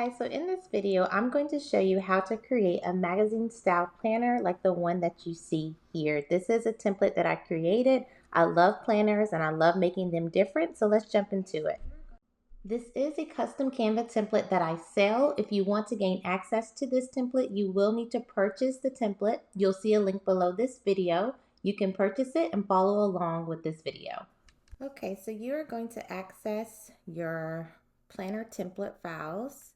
guys, so in this video I'm going to show you how to create a magazine style planner like the one that you see here. This is a template that I created. I love planners and I love making them different, so let's jump into it. This is a custom Canva template that I sell. If you want to gain access to this template, you will need to purchase the template. You'll see a link below this video. You can purchase it and follow along with this video. Okay, so you're going to access your planner template files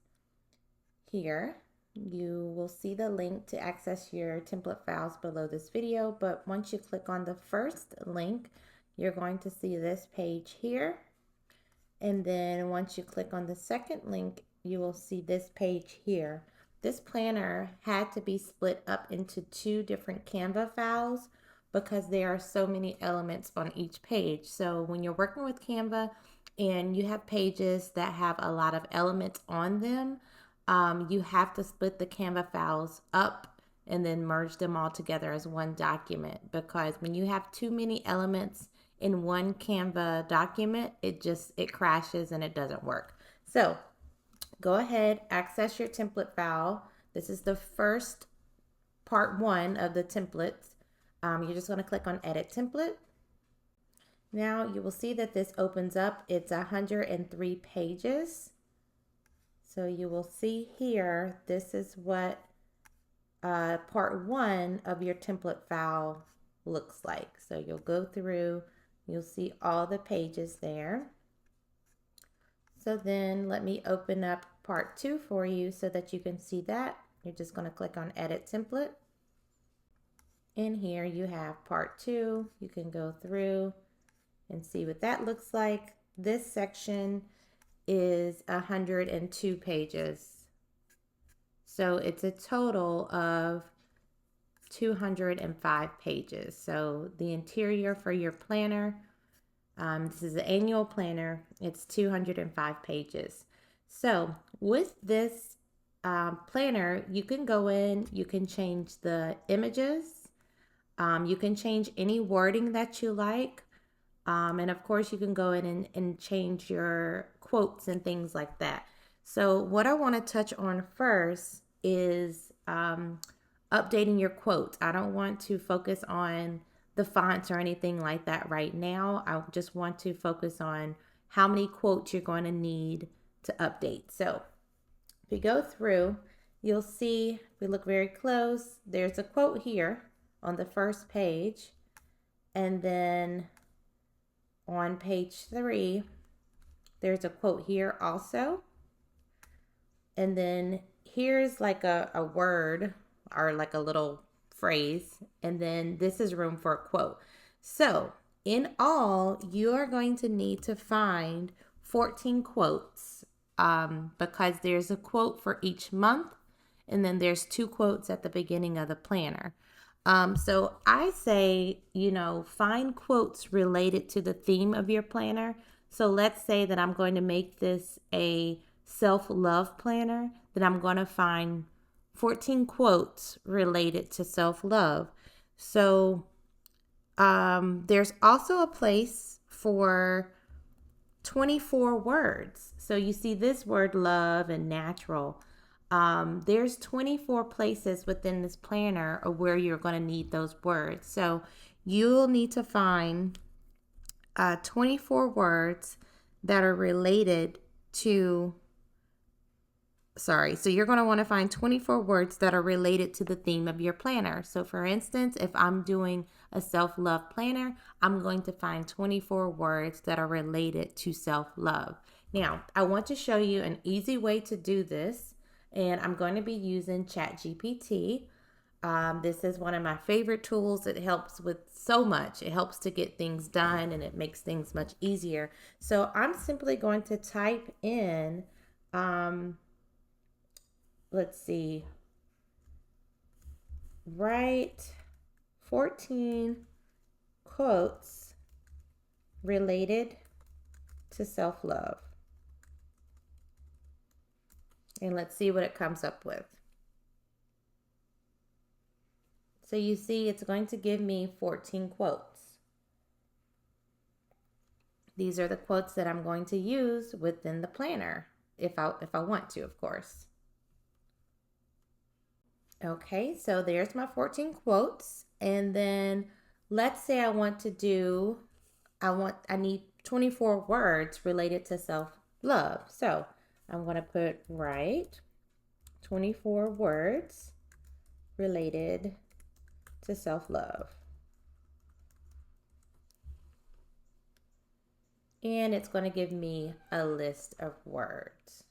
here. You will see the link to access your template files below this video, but once you click on the first link, you're going to see this page here. And then once you click on the second link, you will see this page here. This planner had to be split up into two different Canva files because there are so many elements on each page. So when you're working with Canva and you have pages that have a lot of elements on them, you have to split the Canva files up and then merge them all together as one document, because when you have too many elements in one Canva document, it crashes and it doesn't work. So go ahead, access your template file. This is the first part one of the templates. You're just going to click on edit template. Now you will see that this opens up. It's 103 pages. So you will see here, this is what part one of your template file looks like. So you'll go through, you'll see all the pages there. So then let me open up part two for you so that you can see that. You're just going to click on edit template. In here you have part two. You can go through and see what that looks like. This section is 102 pages. So it's a total of 205 pages. So the interior for your planner, this is an annual planner, it's 205 pages. So with this planner, you can go in, you can change the images, you can change any wording that you like. And of course, you can go in and change your quotes and things like that. So what I want to touch on first is updating your quotes. I don't want to focus on the fonts or anything like that right now. I just want to focus on how many quotes you're going to need to update. So if you go through, you'll see, if we look very close, there's a quote here on the first page. And then on page 3, there's a quote here also. And then here's like a word or like a little phrase. And then this is room for a quote. So in all, you are going to need to find 14 quotes because there's a quote for each month. And then there's 2 quotes at the beginning of the planner. So I say, find quotes related to the theme of your planner. So let's say that I'm going to make this a self-love planner, then I'm going to find 14 quotes related to self-love. So there's also a place for 24 words. So you see this word love and natural. There's 24 places within this planner of where you're going to need those words. So you'll need to find 24 words that are related to, so you're going to want to find 24 words that are related to the theme of your planner. So for instance, if I'm doing a self-love planner, I'm going to find 24 words that are related to self-love. Now, I want to show you an easy way to do this. And I'm going to be using ChatGPT. This is one of my favorite tools. It helps with so much. It helps to get things done and it makes things much easier. So I'm simply going to type in, let's see, write 14 quotes related to self-love. And let's see what it comes up with. So you see it's going to give me 14 quotes. These are the quotes that I'm going to use within the planner. if I want to, of course. Okay, so there's my 14 quotes. And then let's say I need 24 words related to self-love. So I'm going to put write 24 words related to self-love. And it's going to give me a list of words.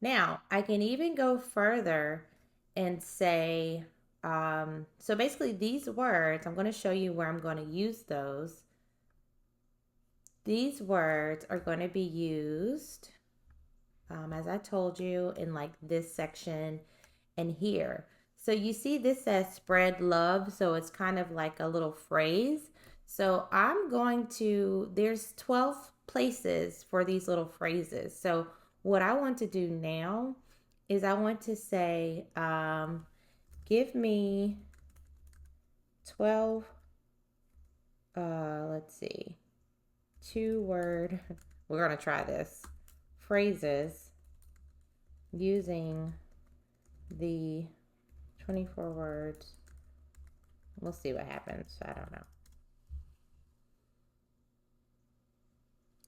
Now, I can even go further and say, so basically these words, I'm going to show you where I'm going to use those. These words are going to be used, as I told you, in like this section and here. So you see this says spread love. So it's kind of like a little phrase. So there's 12 places for these little phrases. So what I want to do now is I want to say, give me 12, let's see, 2-word, we're going to try this, phrases using the 24 words. We'll see what happens. I don't know.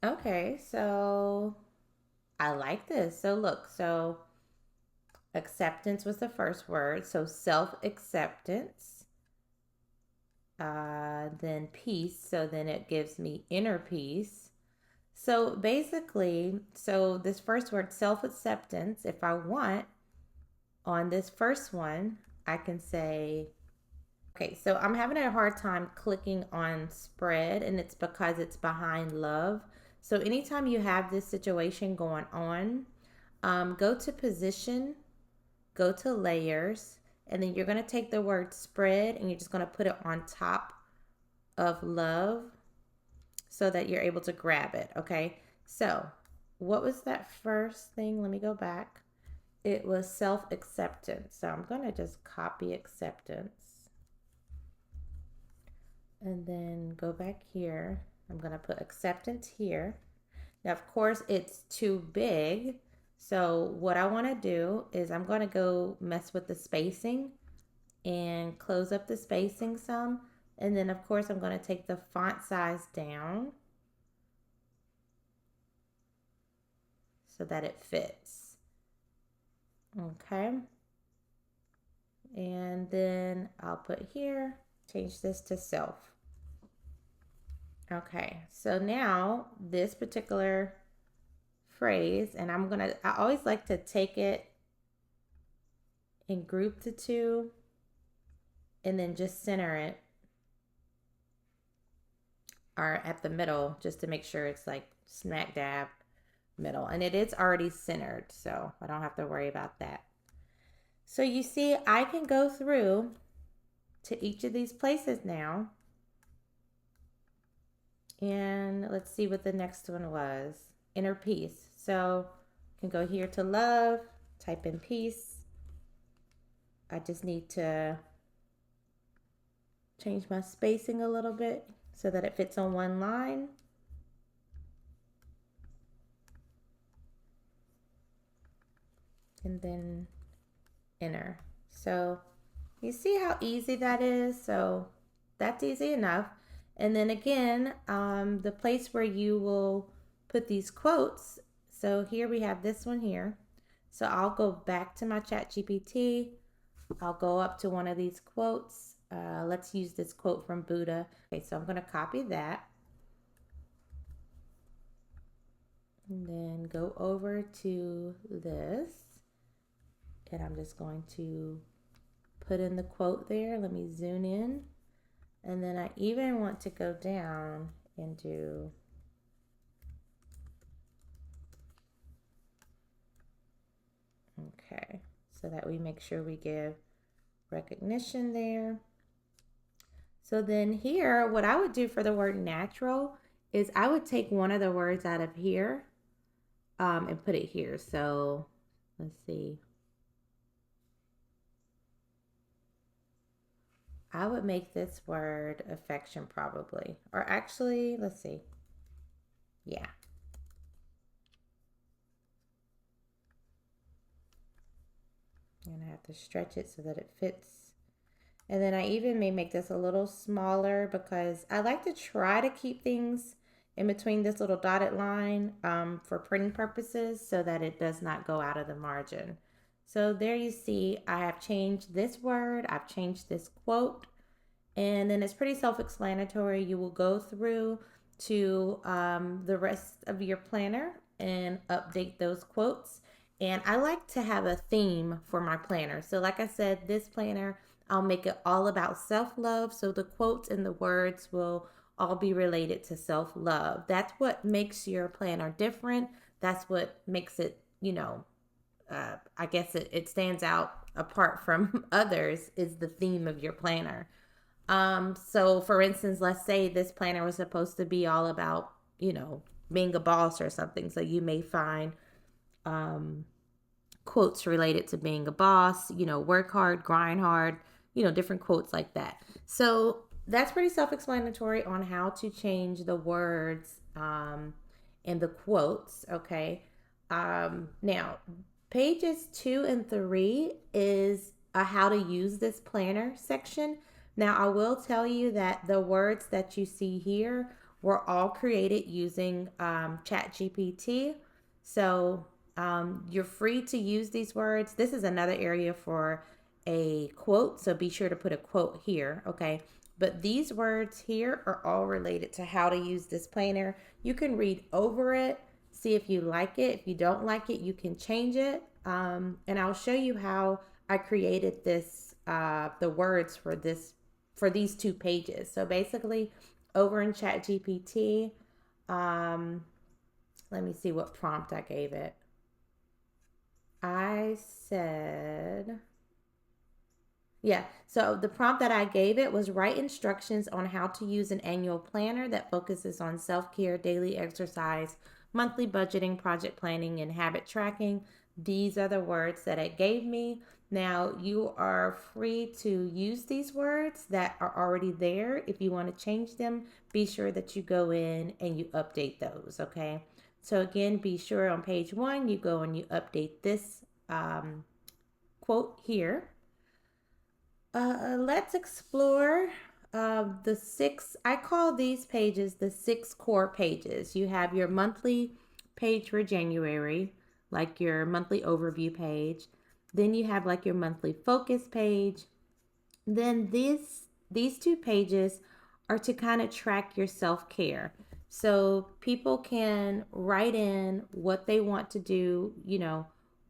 Okay, so I like this. So look, so acceptance was the first word. So self-acceptance. Then peace. So then it gives me inner peace. So basically, so this first word, self-acceptance, if I want, on this first one, I can say, okay, so I'm having a hard time clicking on spread, and it's because it's behind love. So anytime you have this situation going on, go to position, go to layers, and then you're going to take the word spread and you're just going to put it on top of love so that you're able to grab it. Okay, so what was that first thing? Let me go back. It was self-acceptance. So I'm going to just copy acceptance and then go back here. I'm going to put acceptance here. Now, of course, it's too big. So what I want to do is I'm going to go mess with the spacing and close up the spacing some. And then, of course, I'm going to take the font size down so that it fits. Okay. And then I'll put here, change this to self. Okay, so now this particular phrase, and I always like to take it and group the two and then just center it or at the middle just to make sure it's like smack dab middle. And it is already centered, so I don't have to worry about that. So you see, I can go through to each of these places now. And let's see what the next one was. Inner peace. So I can go here to love, type in peace. I just need to change my spacing a little bit so that it fits on one line. And then inner. So you see how easy that is? So that's easy enough. And then again, the place where you will put these quotes. So here we have this one here. So I'll go back to my ChatGPT. I'll go up to one of these quotes. Let's use this quote from Buddha. Okay, so I'm going to copy that. And then go over to this. And I'm just going to put in the quote there. Let me zoom in. And then I even want to go down and do okay, so that we make sure we give recognition there. So then here, what I would do for the word natural is I would take one of the words out of here and put it here. So let's see. I would make this word affection probably. Or actually, let's see. Yeah. And I have to stretch it so that it fits. And then I even may make this a little smaller because I like to try to keep things in between this little dotted line for printing purposes so that it does not go out of the margin. So there you see, I have changed this word, I've changed this quote, and then it's pretty self-explanatory. You will go through to the rest of your planner and update those quotes. And I like to have a theme for my planner. So like I said, this planner, I'll make it all about self-love. So the quotes and the words will all be related to self-love. That's what makes your planner different. That's what makes it, I guess it stands out apart from others, is the theme of your planner. So for instance, let's say this planner was supposed to be all about, being a boss or something. So you may find quotes related to being a boss, work hard, grind hard, different quotes like that. So that's pretty self explanatory on how to change the words in the quotes. Okay. Now, pages 2 and 3 is a how to use this planner section. Now, I will tell you that the words that you see here were all created using ChatGPT. So you're free to use these words. This is another area for a quote, so be sure to put a quote here, okay? But these words here are all related to how to use this planner. You can read over it, see if you like it. If you don't like it, you can change it. And I'll show you how I created this, the words for these 2 pages. So basically, over in ChatGPT, let me see what prompt I gave it. I said, yeah, so the prompt that I gave it was write instructions on how to use an annual planner that focuses on self care, daily exercise, monthly budgeting, project planning, and habit tracking. These are the words that it gave me. Now, you are free to use these words that are already there. If you want to change them, be sure that you go in and you update those, okay? So, again, be sure on page 1, you go and you update this quote here. Let's explore the 6, I call these pages the 6 core pages. You have your monthly page for January, like your monthly overview page. Then you have like your monthly focus page. Then these 2 pages are to kind of track your self-care. So people can write in what they want to do,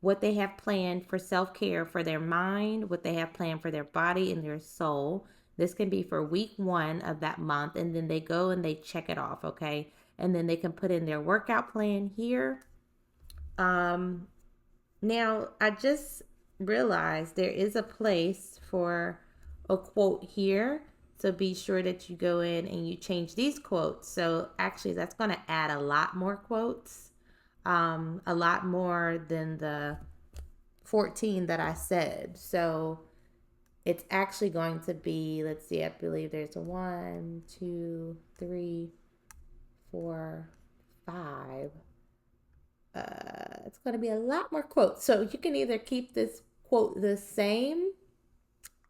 what they have planned for self-care for their mind, what they have planned for their body and their soul. This can be for week 1 of that month, and then they go and they check it off, okay? And then they can put in their workout plan here. Now, I just realized there is a place for a quote here. So be sure that you go in and you change these quotes. So actually, that's going to add a lot more quotes, a lot more than the 14 that I said. So it's actually going to be, let's see, I believe there's a 1, 2, 3, 4, 5. It's going to be a lot more quotes. So you can either keep this quote the same,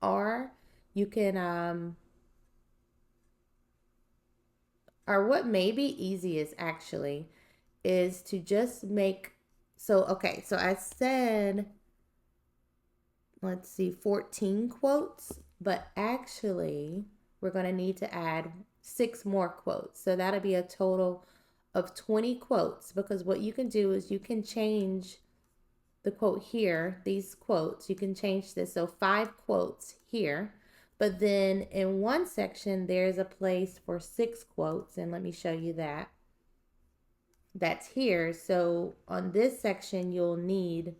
or you can, or what may be easiest actually is to just make, so, okay, so I said, let's see, 14 quotes, but actually we're going to need to add 6 more quotes. So that'll be a total of 20 quotes, because what you can do is you can change the quote here, these quotes, you can change this. So 5 quotes here, but then in one section, there's a place for 6 quotes. And let me show you that. That's here. So on this section, you'll need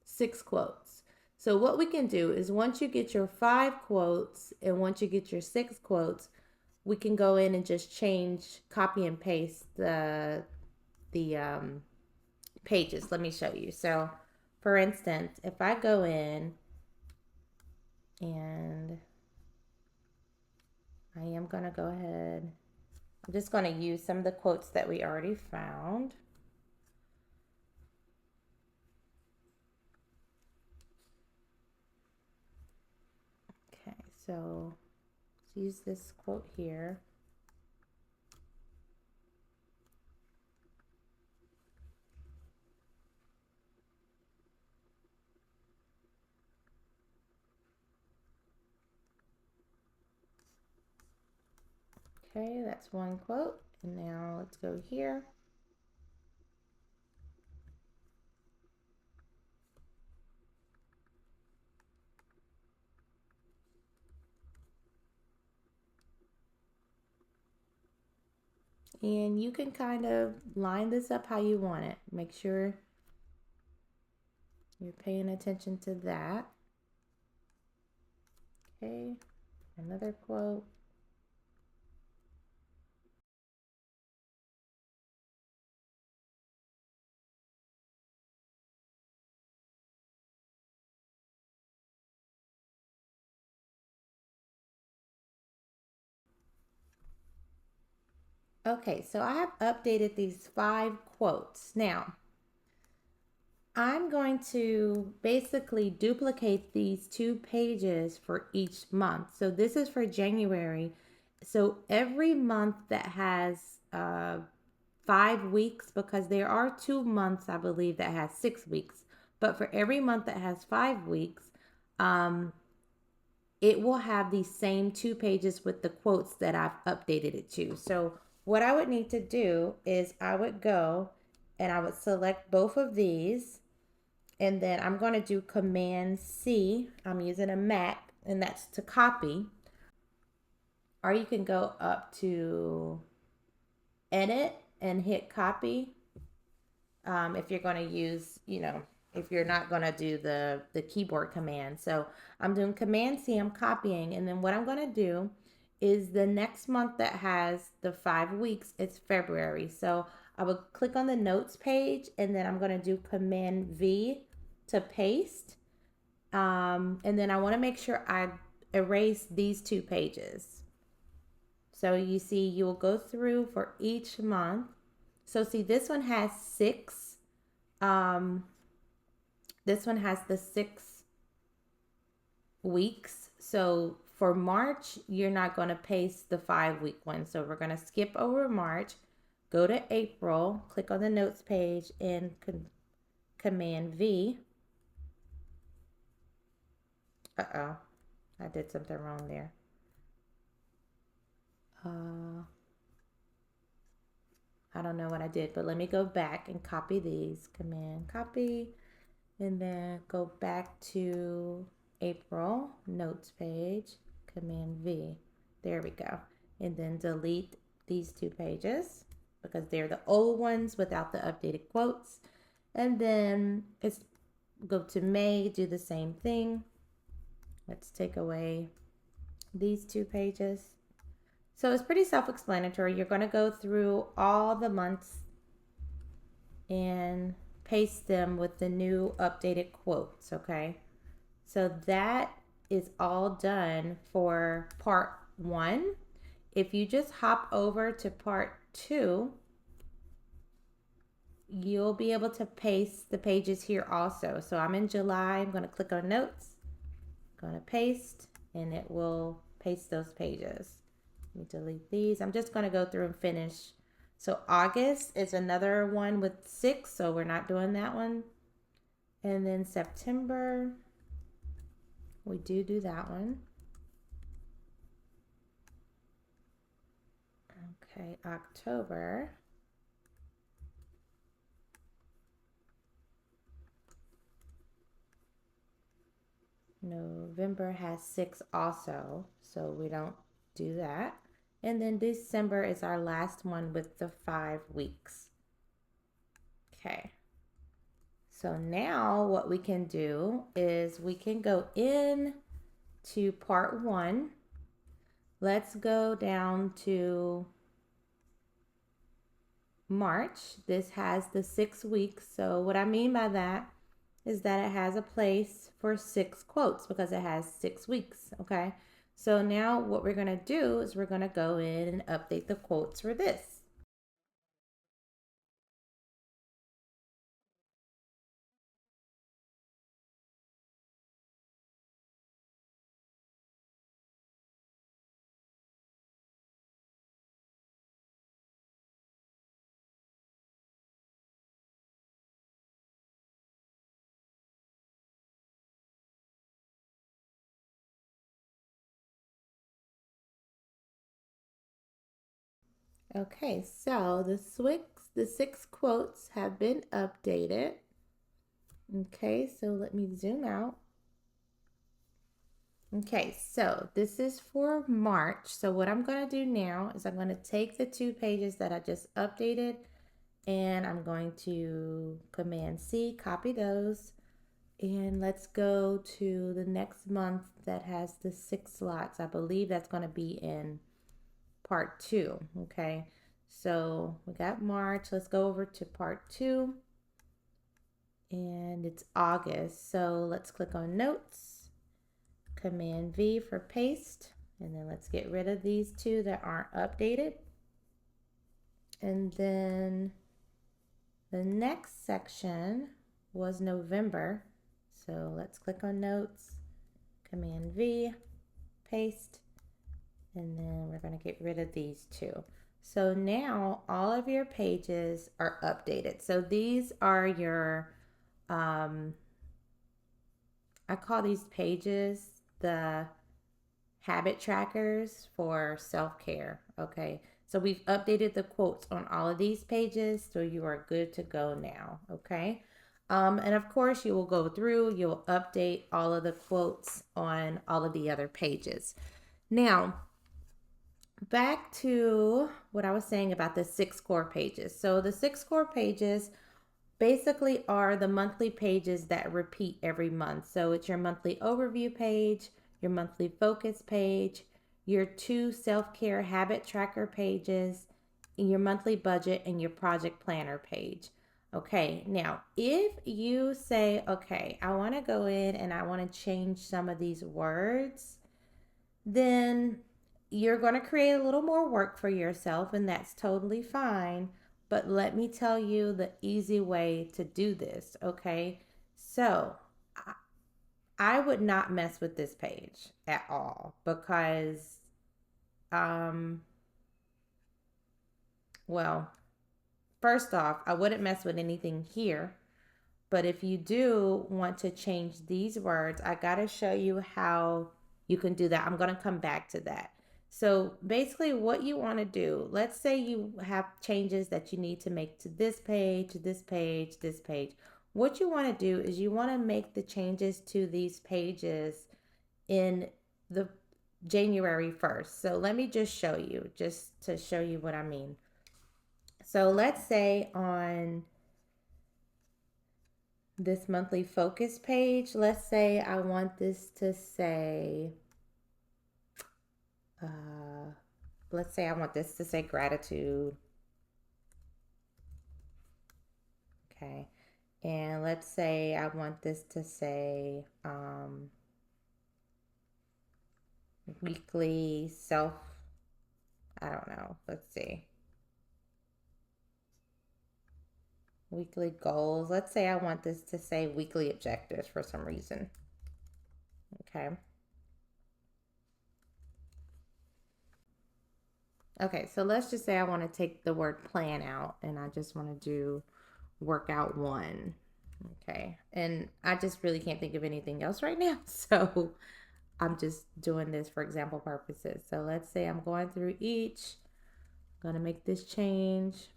6 quotes. So what we can do is once you get your 5 quotes and once you get your 6 quotes, we can go in and just change, copy and paste the pages. Let me show you. So for instance, if I go in and I am going to go ahead, I'm just going to use some of the quotes that we already found. So let's use this quote here. Okay, that's one quote. And now let's go here. And you can kind of line this up how you want it. Make sure you're paying attention to that. Okay, another quote. Okay, so I have updated these 5 quotes. Now, I'm going to basically duplicate these 2 pages for each month. So this is for January. So every month that has 5 weeks, because there are 2 months, I believe, that has 6 weeks. But for every month that has 5 weeks, um, it will have these same 2 pages with the quotes that I've updated it to. So what I would need to do is I would go and I would select both of these, and then I'm going to do Command C. I'm using a Mac, and that's to copy. Or you can go up to Edit and hit copy. If you're going to use, if you're not going to do the keyboard command. So I'm doing Command C, I'm copying, and then what I'm going to do is the next month that has the 5 weeks, it's February. So I will click on the notes page, and then I'm going to do Command V to paste. And then I want to make sure I erase these 2 pages. So you see, you will go through for each month. So see, this one has 6. Um, this one has the 6 weeks. So for March, you're not going to paste the 5 week one. So we're going to skip over March, go to April, click on the notes page, and Command V. Uh-oh, I did something wrong there. I don't know what I did, but let me go back and copy these. Command copy, and then go back to April notes page, Command V. There we go. And then delete these 2 pages because they're the old ones without the updated quotes. And then it's go to May, do the same thing. Let's take away these 2 pages. So it's pretty self-explanatory. You're going to go through all the months and paste them with the new updated quotes, okay? So that is all done for part 1. If you just hop over to part 2, you'll be able to paste the pages here also. So I'm in July, I'm going to click on notes, going to paste, and it will paste those pages. Let me delete these. I'm just going to go through and finish. So August is another one with 6, so we're not doing that one. And then September, we do that one. Okay, October. November has 6 also, so we don't do that. And then December is our last one with the 5 weeks. Okay. So now what we can do is we can go in to part 1. Let's go down to March. This has the 6 weeks. So what I mean by that is that it has a place for 6 quotes because it has 6 weeks. Okay. So now what we're going to do is we're going to go in and update the quotes for this. Okay, so the six quotes have been updated. Okay, so let me zoom out. Okay, so this is for March. So what I'm going to do now is I'm going to take the 2 pages that I just updated and I'm going to Command C, copy those. And let's go to the next month that has the 6 slots. I believe that's going to be in part 2. Okay, so we got March. Let's go over to part 2 and it's August. So let's click on Notes, Command V for paste, and then let's get rid of these 2 that aren't updated. And then the next section was November. So let's click on Notes, Command V, paste, and then we're going to get rid of these 2. So now all of your pages are updated. So these are your, I call these pages the habit trackers for self-care. Okay, so we've updated the quotes on all of these pages, so you are good to go now. Okay, and of course you will go through, you'll update all of the quotes on all of the other pages. Now back to what I was saying about the 6 core pages. So the 6 core pages basically are the monthly pages that repeat every month. So it's your monthly overview page, your monthly focus page, your 2 self-care habit tracker pages, your monthly budget, and your project planner page. Okay, now if you say, okay, I want to go in and I want to change some of these words, then you're going to create a little more work for yourself, and that's totally fine. But let me tell you the easy way to do this, okay? So, I would not mess with this page at all because, um, well, first off, I wouldn't mess with anything here. But if you do want to change these words, I got to show you how you can do that. I'm going to come back to that. So basically what you want to do, let's say you have changes that you need to make to this page, this page, this page. What you want to do is you want to make the changes to these pages in the January 1st. So let me just show you, just to show you what I mean. So let's say on this monthly focus page, let's say I want this to say, uh, let's say I want this to say gratitude. Okay. And let's say I want this to say weekly self, I don't know, let's see, weekly goals. Let's say I want this to say weekly objectives for some reason. Okay. Okay, so let's just say I want to take the word plan out and I just want to do workout 1. Okay, and I just really can't think of anything else right now. So I'm just doing this for example purposes. So let's say I'm going through each, I'm gonna make this change.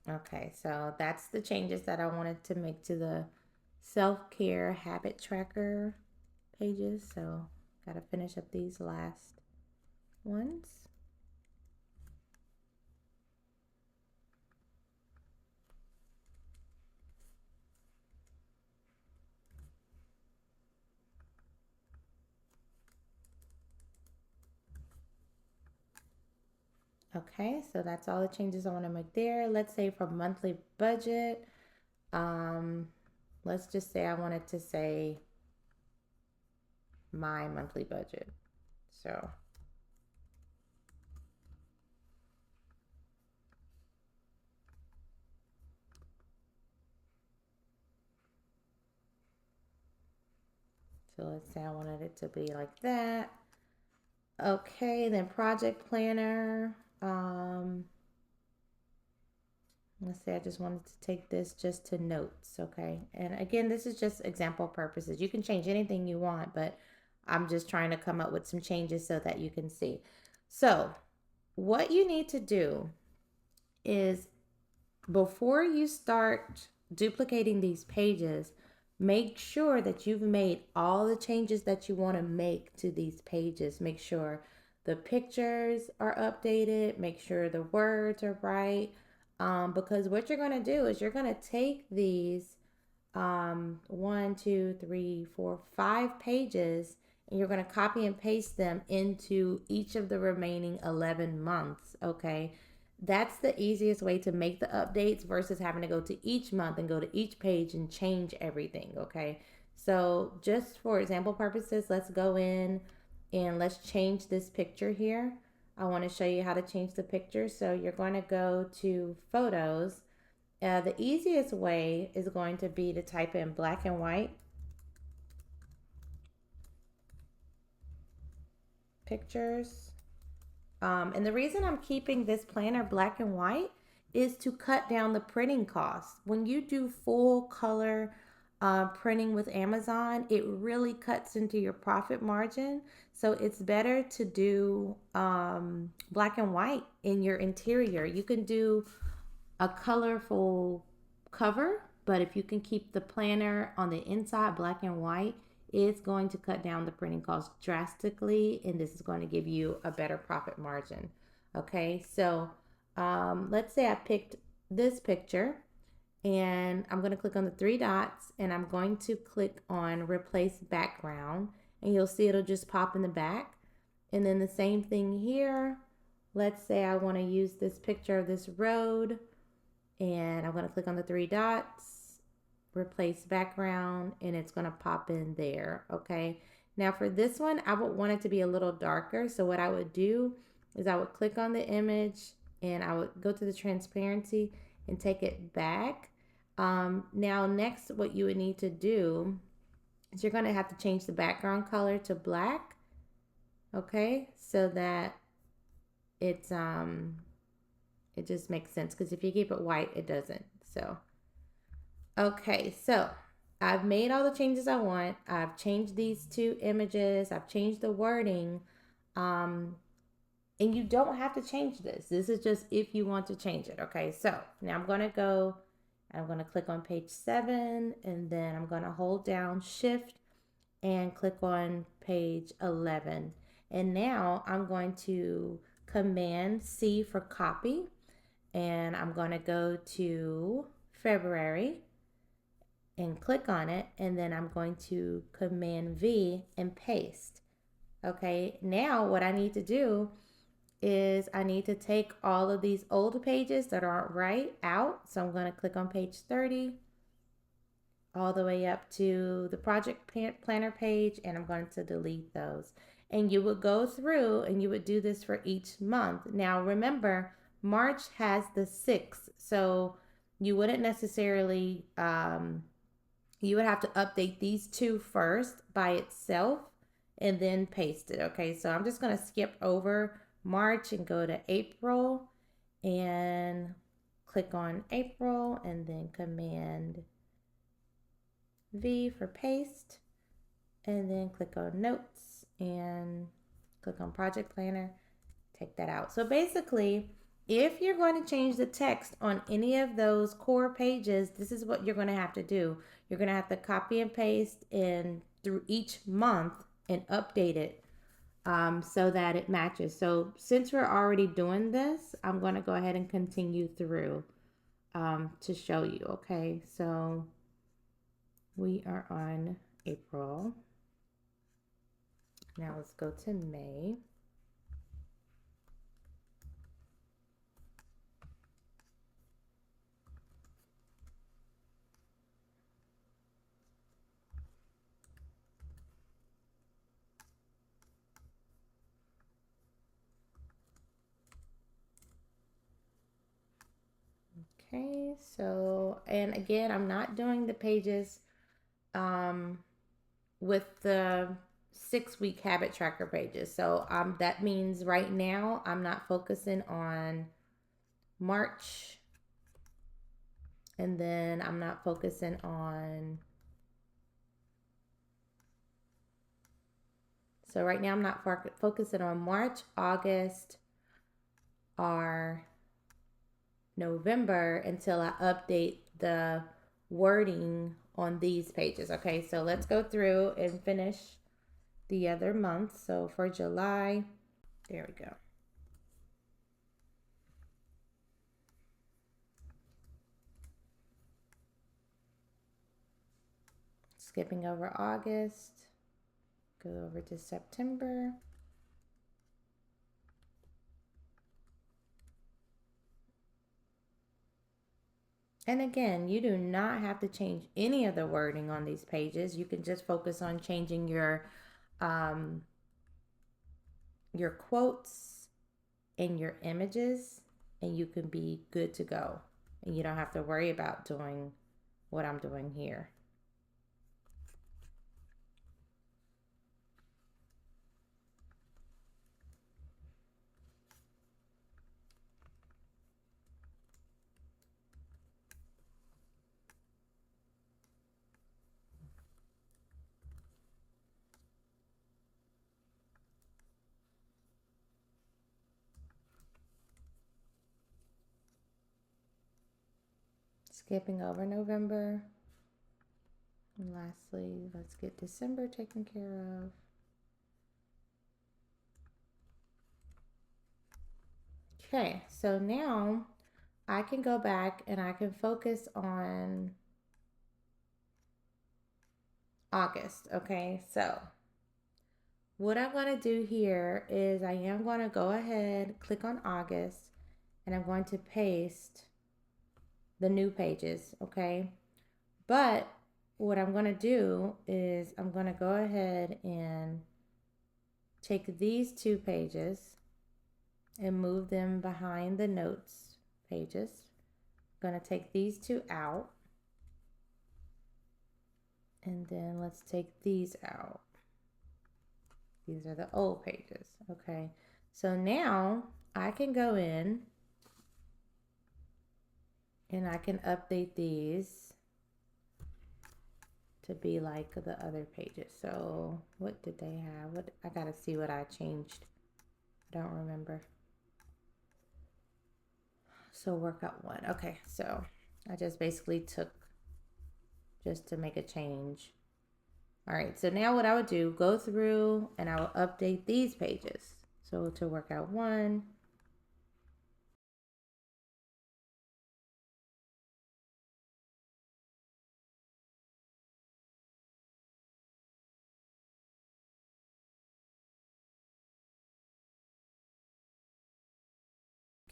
Okay, so that's the changes that I wanted to make to the self-care habit tracker pages. So gotta finish up these last ones. Okay, so that's all the changes I want to make there. Let's say for monthly budget, um, let's just say I wanted to say my monthly budget. So let's say I wanted it to be like that. Okay, then project planner. Let's say I just wanted to take this just to notes, okay? And again, this is just example purposes. You can change anything you want, but I'm just trying to come up with some changes so that you can see. So, what you need to do is before you start duplicating these pages, make sure that you've made all the changes that you want to make to these pages. Make sure the pictures are updated, make sure the words are right. Because what you're going to do is you're going to take these 5 pages and you're going to copy and paste them into each of the remaining 11 months. Okay, that's the easiest way to make the updates versus having to go to each month and go to each page and change everything. Okay, so just for example purposes, let's go in and let's change this picture here. I want to show you how to change the picture. So you're going to go to photos. The easiest way is going to be to type in black and white pictures. And the reason I'm keeping this planner black and white is to cut down the printing costs. When you do full color printing with Amazon, it really cuts into your profit margin. So it's better to do black and white in your interior. You can do a colorful cover, but if you can keep the planner on the inside black and white, it's going to cut down the printing cost drastically, and this is going to give you a better profit margin. Okay, so let's say I picked this picture, and I'm going to click on the three dots, and I'm going to click on replace background, and you'll see it'll just pop in the back. And then the same thing here. Let's say I want to use this picture of this road, and I'm going to click on the three dots, replace background, and it's going to pop in there. Okay, now for this one I would want it to be a little darker, so what I would do is I would click on the image and I would go to the transparency and take it back. Now next what you would need to do is you're going to have to change the background color to black, okay, so that it's it just makes sense, because if you keep it white it doesn't. So okay, so I've made all the changes I want. I've changed these two images. I've changed the wording. Um, and you don't have to change this. This is just if you want to change it. Okay, so now I'm going to go, I'm going to click on page 7, and then I'm going to hold down shift and click on page 11. And now I'm going to command C for copy, and I'm going to go to February and click on it, and then I'm going to command V and paste. Okay, now what I need to do is I need to take all of these old pages that aren't right out. So I'm going to click on page 30 all the way up to the project planner page, and I'm going to delete those. And you would go through and you would do this for each month. Now remember, March has the 6th, so you wouldn't necessarily you would have to update these two first by itself and then paste it. Okay, so I'm just going to skip over March and go to April and click on April and then command V for paste, and then click on notes and click on project planner, take that out. So basically, if you're going to change the text on any of those core pages, this is what you're going to have to do. You're going to have to copy and paste in through each month and update it so that it matches. So since we're already doing this, I'm going to go ahead and continue through to show you. Okay, so we are on April. Now let's go to May. Okay, so, and again, I'm not doing the pages with the 6-week habit tracker pages. So that means right now I'm not focusing on March, and then I'm not focusing on, so right now I'm not focusing on March, August, or November until I update the wording on these pages. Okay, so let's go through and finish the other months. So for July, there we go. Skipping over August, go over to September. And again, you do not have to change any of the wording on these pages. You can just focus on changing your quotes and your images, and you can be good to go. And you don't have to worry about doing what I'm doing here. Skipping over November. And lastly, let's get December taken care of. Okay, so now I can go back and I can focus on August. Okay, so what I'm going to do here is I am going to go ahead, click on August, and I'm going to paste the new pages. Okay, but what I'm going to do is I'm going to go ahead and take these 2 pages and move them behind the notes pages. I'm going to take these 2 out, and then let's take these out. These are the old pages. Okay, so now I can go in and I can update these to be like the other pages. So what did they have? What, I gotta see what I changed. I don't remember. So workout 1. Okay, so I just basically took just to make a change. All right, so now what I would do, go through and I will update these pages. So to workout 1,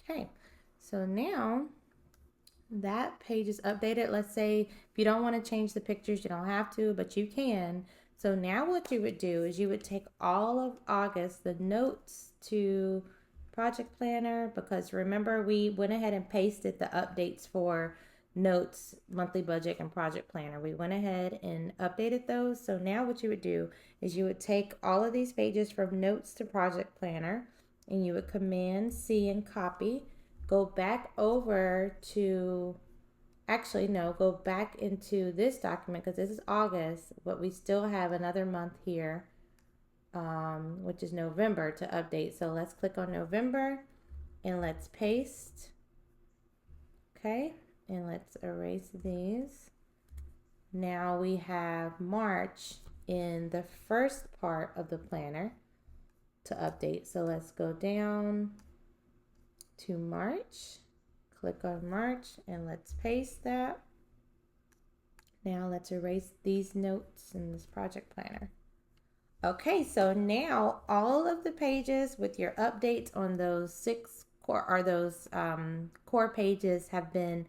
okay, so now that page is updated. Let's say if you don't want to change the pictures, you don't have to, but you can. So now what you would do is you would take all of August, the notes to Project Planner, because remember we went ahead and pasted the updates for notes, monthly budget, and Project Planner. We went ahead and updated those. So now what you would do is you would take all of these pages from notes to Project Planner and you would Command C and copy, go back over to, actually no, go back into this document because this is August, but we still have another month here, which is November to update. So let's click on November and let's paste. Okay, and let's erase these. Now we have March in the first part of the planner to update. So let's go down to March, click on March, and let's paste that. Now let's erase these notes in this project planner. Okay, so now all of the pages with your updates on those 6 core, or those core pages, have been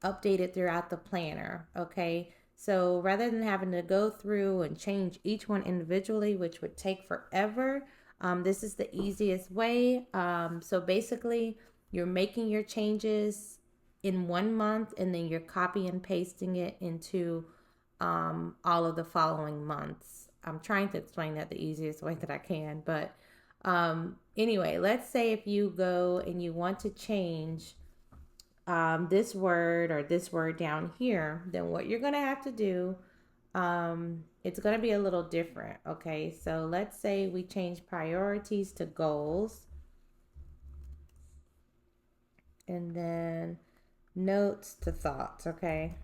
updated throughout the planner. Okay, so rather than having to go through and change each one individually, which would take forever, this is the easiest way. So basically, you're making your changes in 1 month and then you're copy and pasting it into all of the following months I'm trying to explain that the easiest way that I can. But anyway, let's say if you go and you want to change this word or this word down here, then what you're going to have to do, it's going to be a little different. Okay, so let's say we change priorities to goals, and then notes to thoughts. Okay.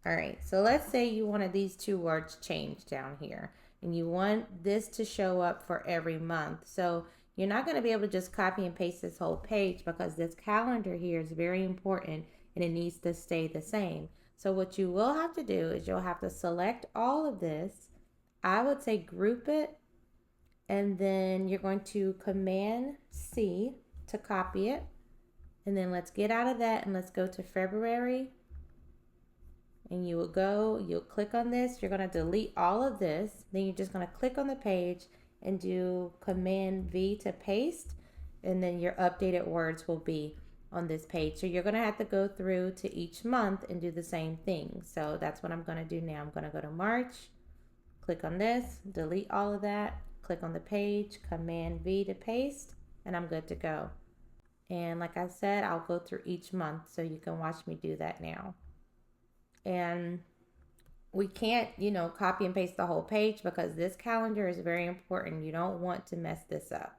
All right, so let's say you wanted these two words changed down here and you want this to show up for every month. So you're not going to be able to just copy and paste this whole page because this calendar here is very important and it needs to stay the same. So what you will have to do is you'll have to select all of this. I would say group it, and then you're going to Command C to copy it. And then let's get out of that and let's go to February, and you will go, you'll click on this, you're going to delete all of this, then you're just going to click on the page and do Command V to paste, and then your updated words will be on this page. So you're going to have to go through to each month and do the same thing. So that's what I'm going to do now. I'm going to go to March, click on this, delete all of that, click on the page, Command V to paste, and I'm good to go. And like I said, I'll go through each month so you can watch me do that now. And we can't, copy and paste the whole page because this calendar is very important. You don't want to mess this up.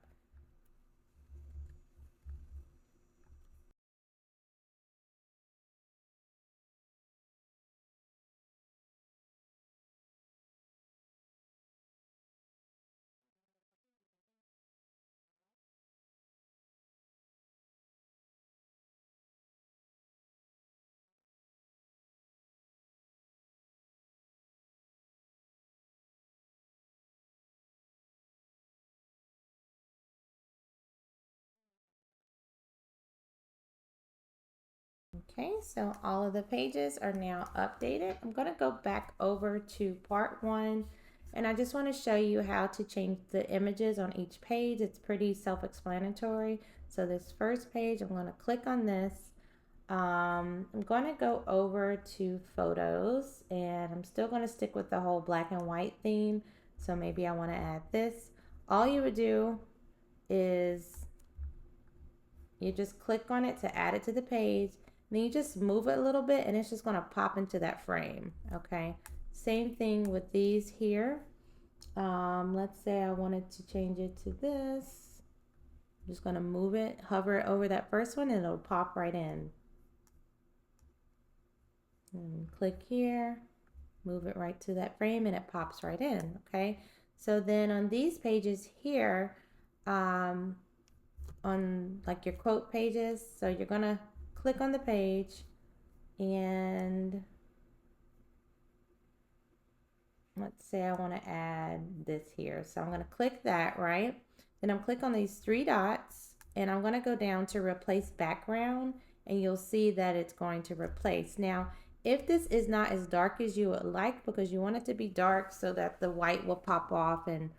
Okay, so all of the pages are now updated. I'm going to go back over to part one, and I just want to show you how to change the images on each page. It's pretty self-explanatory. So this first page, I'm going to click on this. I'm going to go over to photos, and I'm still going to stick with the whole black and white theme. So maybe I want to add this. All you would do is you just click on it to add it to the page. Then you just move it a little bit and it's just going to pop into that frame. Okay. Same thing with these here. Let's say I wanted to change it to this. I'm just going to move it, hover it over that first one, and it'll pop right in. And click here, move it right to that frame, and it pops right in. Okay. So then on these pages here, on like your quote pages, so you're going to click on the page, and let's say I want to add this here. So I'm going to click that, right? Then I'm click on these three dots, and I'm going to go down to replace background, and you'll see that it's going to replace. Now, if this is not as dark as you would like, because you want it to be dark so that the white will pop off and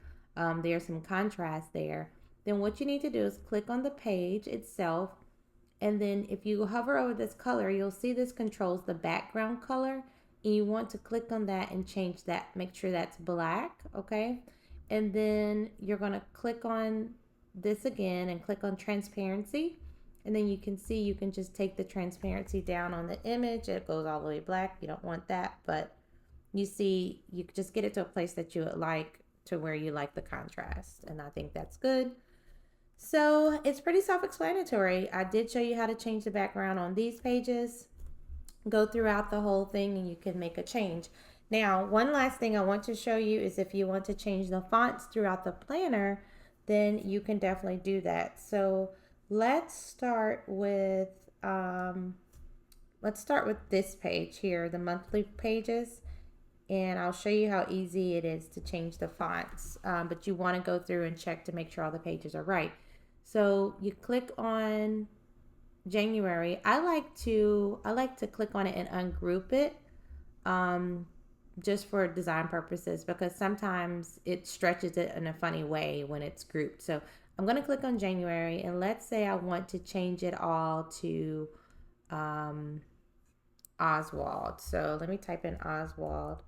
there's some contrast there, then what you need to do is click on the page itself, and then if you hover over this color, you'll see this controls the background color. And you want to click on that and change that. Make sure that's black, okay? And then you're going to click on this again and click on transparency. And then you can see you can just take the transparency down on the image. It goes all the way black. You don't want that, but you see, you just get it to a place that you would like, to where you like the contrast. And I think that's good. So it's pretty self-explanatory. I did show you how to change the background on these pages. Go throughout the whole thing and you can make a change. Now, one last thing I want to show you is if you want to change the fonts throughout the planner, then you can definitely do that. So let's start with this page here, the monthly pages, and I'll show you how easy it is to change the fonts. But you want to go through and check to make sure all the pages are right. So you click on January. I like to click on it and ungroup it, just for design purposes, because sometimes it stretches it in a funny way when it's grouped. So I'm going to click on January, and let's say I want to change it all to Oswald. So let me type in Oswald,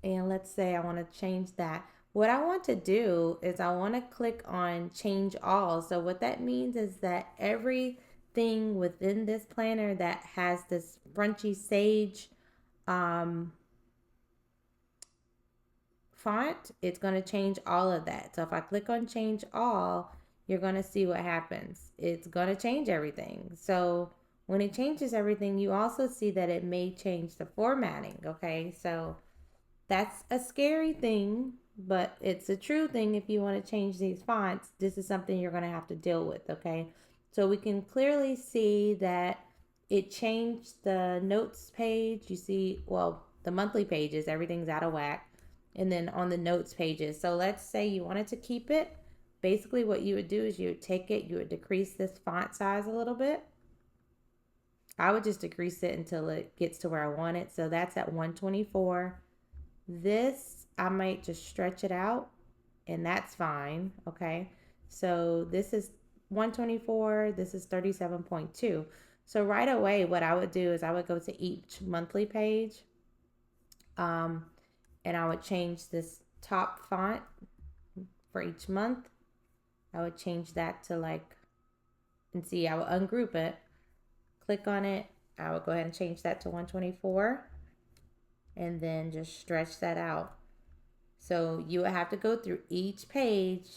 And let's say I want to change that. What I want to do is I want to click on change all. So what that means is that everything within this planner that has this Frenchy Sage um, font, it's going to change all of that. So if I click on change all, you're going to see what happens. It's going to change everything. So when it changes everything, you also see that it may change the formatting. Okay, so that's a scary thing, but it's a true thing. If you want to change these fonts, this is something you're going to have to deal with. Okay, so we can clearly see that it changed the notes page. You see, well, the monthly pages, everything's out of whack. And then on the notes pages, so let's say you wanted to keep it. Basically what you would do is you would take it, you would decrease this font size a little bit. I would just decrease it until it gets to where I want it. So that's at 124. This, I might just stretch it out, and that's fine. Okay, so this is 124, this is 37.2. So right away, what I would do is I would go to each monthly page, and I would change this top font for each month. I would change that to like, and see, I would ungroup it, click on it. I would go ahead and change that to 124, and then just stretch that out. So you would have to go through each page,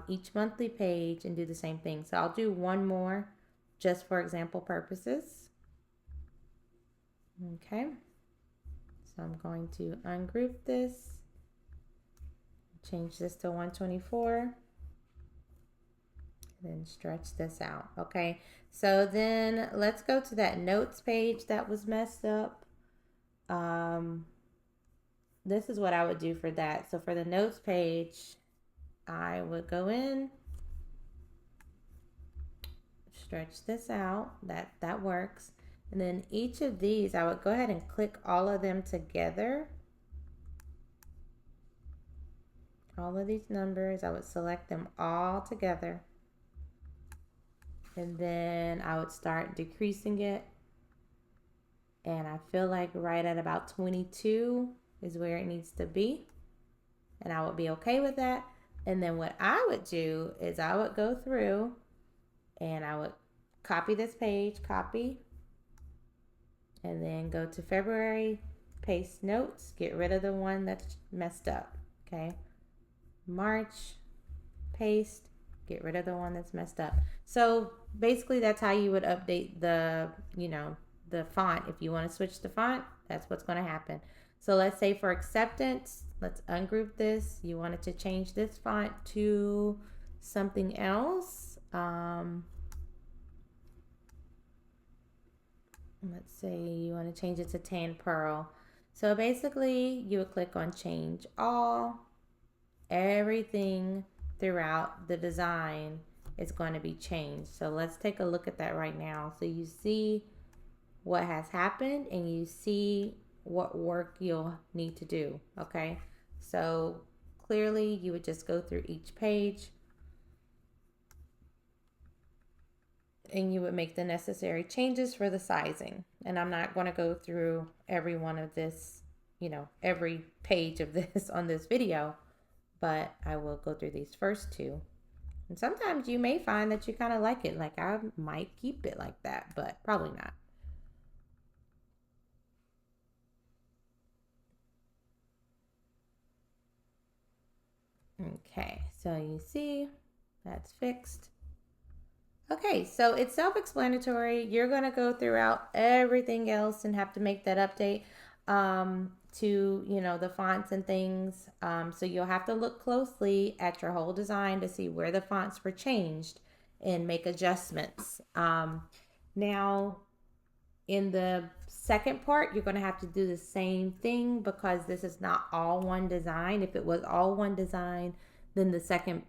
each monthly page, and do the same thing. So I'll do one more just for example purposes. Okay. So I'm going to ungroup this, change this to 124, then stretch this out. Okay. So then let's go to that notes page that was messed up. This is what I would do for that. So for the notes page, I would go in, stretch this out. That works. And then each of these, I would go ahead and click all of them together. All of these numbers, I would select them all together. And then I would start decreasing it. And I feel like right at about 22 is where it needs to be. And I would be okay with that. And then what I would do is I would go through and I would copy this page, copy, and then go to February, paste notes, get rid of the one that's messed up. Okay. March, paste, get rid of the one that's messed up. So basically that's how you would update the, the font. If you want to switch the font, that's what's going to happen. So let's say for acceptance, let's ungroup this. You wanted to change this font to something else. Let's say you want to change it to tan pearl. So basically you would click on change all. Everything throughout the design is going to be changed. So let's take a look at that right now. So you see what has happened and you see what work you'll need to do. Okay, so clearly you would just go through each page and you would make the necessary changes for the sizing. And I'm not going to go through every one of this, every page of this on this video, but I will go through these first two. And sometimes you may find that you kind of like it. Like I might keep it like that, but probably not. Okay, so you see that's fixed. Okay, so it's self-explanatory. You're going to go throughout everything else and have to make that update to, the fonts and things. So you'll have to look closely at your whole design to see where the fonts were changed and make adjustments. Now, in the second part, you're going to have to do the same thing because this is not all one design. If it was all one design, then the second,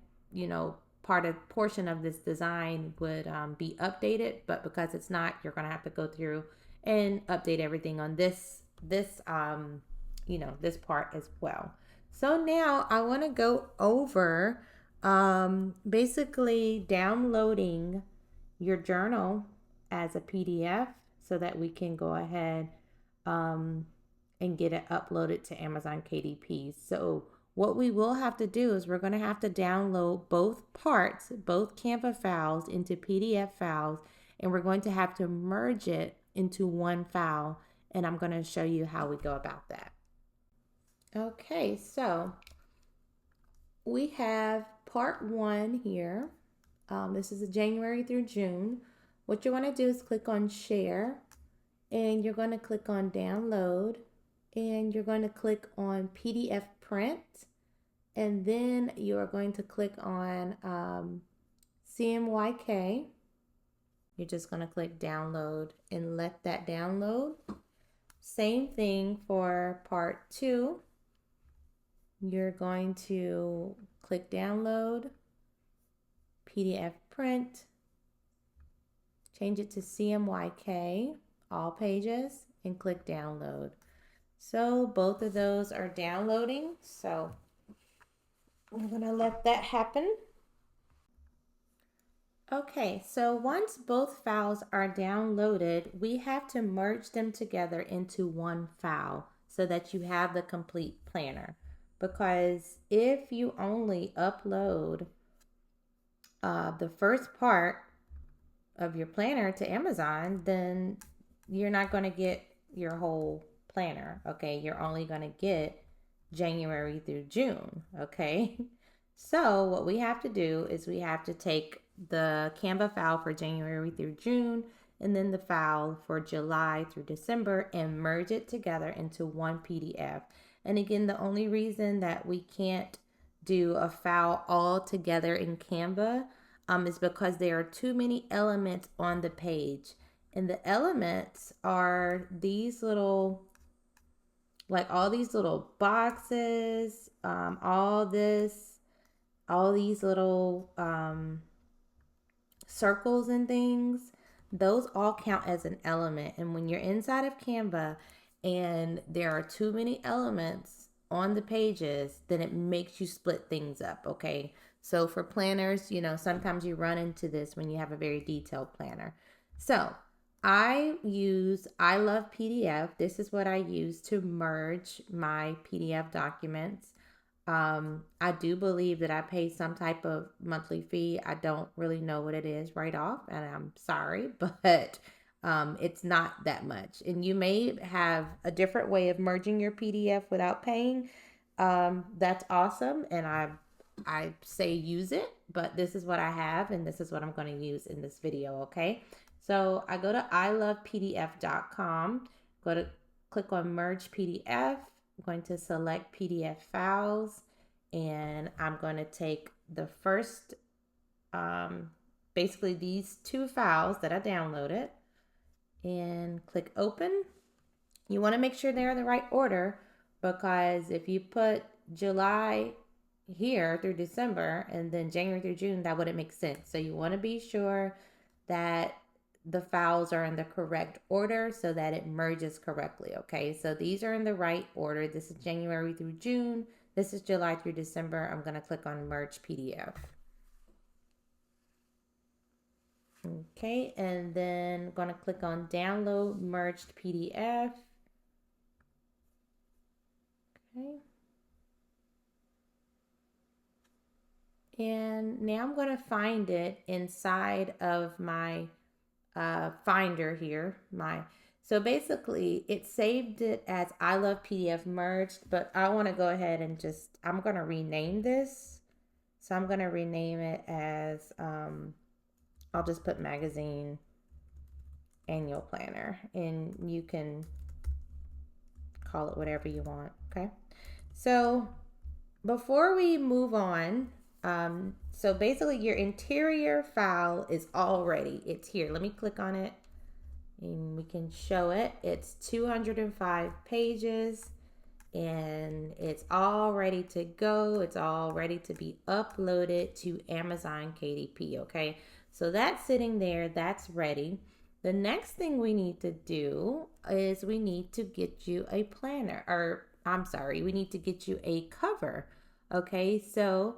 portion of this design would be updated. But because it's not, you're going to have to go through and update everything on this part as well. So now I want to go over basically downloading your journal as a PDF so that we can go ahead and and get it uploaded to Amazon KDP. So what we will have to do is we're going to have to download both parts, both Canva files into PDF files, and we're going to have to merge it into one file. And I'm going to show you how we go about that. Okay, so we have part 1 here. This is a January through June. What you want to do is click on share, and you're going to click on download, and you're going to click on PDF print, and then you are going to click on CMYK. You're just going to click download and let that download. Same thing for part 2. You're going to click download, PDF print, change it to CMYK, all pages, and click download. So both of those are downloading. So I'm going to let that happen. Okay, so once both files are downloaded, we have to merge them together into one file so that you have the complete planner. Because if you only upload the first part of your planner to Amazon, then you're not going to get your whole planner, okay? You're only going to get January through June, okay? So what we have to do is we have to take the Canva file for January through June and then the file for July through December and merge it together into one PDF. And again, the only reason that we can't do a file all together in Canva is because there are too many elements on the page. And the elements are these little, like all these little boxes, all these little circles and things. Those all count as an element. And when you're inside of Canva and there are too many elements on the pages, then it makes you split things up, okay? So for planners, you know, sometimes you run into this when you have a very detailed planner. So I love PDF. This is what I use to merge my PDF documents. I do believe that I pay some type of monthly fee. I don't really know what it is right off, and I'm sorry, but it's not that much. And you may have a different way of merging your PDF without paying. That's awesome, and I say use it, but this is what I have, and this is what I'm going to use in this video, okay? So I go to ilovepdf.com, click on merge PDF. I'm going to select PDF files, and I'm going to take the first, basically these 2 files that I downloaded, and click open. You want to make sure they're in the right order, because if you put July here through December and then January through June, that wouldn't make sense. So you want to be sure that the files are in the correct order so that it merges correctly, okay? So these are in the right order. This is January through June. This is July through December. I'm going to click on merge PDF. Okay, and then I'm going to click on download merged PDF. Okay. And now I'm going to find it inside of my Finder here. So basically it saved it as I love PDF merged, but I want to go ahead and I'm going to rename this. So I'm going to rename it as, I'll just put magazine annual planner, and you can call it whatever you want. Okay. So before we move on, so basically your interior file is it's here. Let me click on it and we can show it. It's 205 pages and it's all ready to go. It's all ready to be uploaded to Amazon KDP. Okay. So that's sitting there. That's ready. The next thing we need to do is we need to get you a planner, or I'm sorry, we need to get you a cover. Okay. So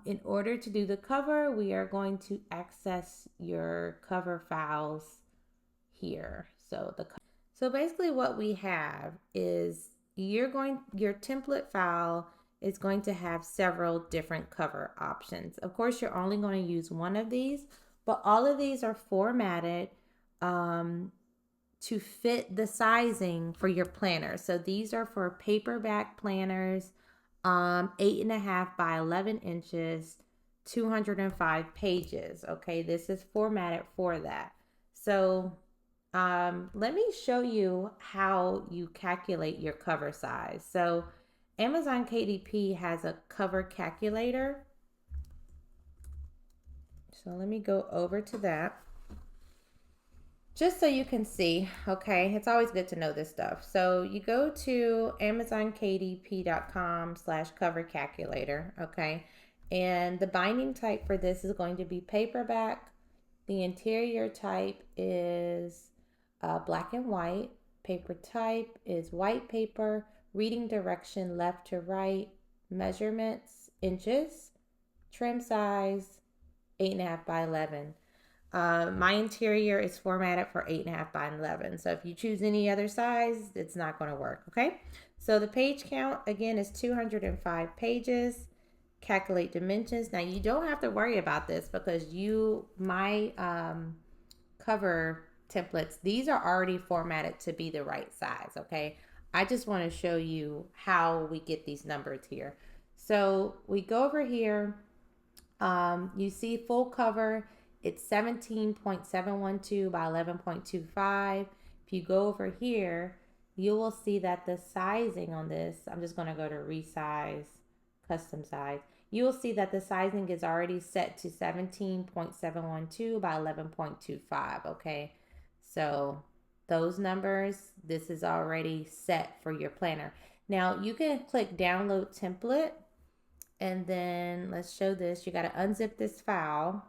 in order to do the cover, we are going to access your cover files here. So basically what we have is your template file is going to have several different cover options. Of course, you're only going to use one of these, but all of these are formatted um, to fit the sizing for your planner. So these are for paperback planners, 8.5 by 11 inches, 205 pages. Okay, this is formatted for that. So let me show you how you calculate your cover size. So Amazon KDP has a cover calculator. So let me go over to that. Just so you can see, okay, it's always good to know this stuff. So you go to amazonkdp.com/cover calculator, okay, and the binding type for this is going to be paperback. The interior type is black and white. Paper type is white paper. Reading direction left to right. Measurements inches. Trim size 8.5 by 11. My interior is formatted for 8.5 by 11. So if you choose any other size, it's not going to work. Okay. So the page count again is 205 pages. Calculate dimensions. Now you don't have to worry about this because my cover templates, these are already formatted to be the right size. Okay. I just want to show you how we get these numbers here. So we go over here. You see full cover, it's 17.712 by 11.25. If you go over here, you will see that the sizing on this, I'm just going to go to resize, custom size. You will see that the sizing is already set to 17.712 by 11.25. Okay, so those numbers, this is already set for your planner. Now you can click download template. And then let's show this. You got to unzip this file.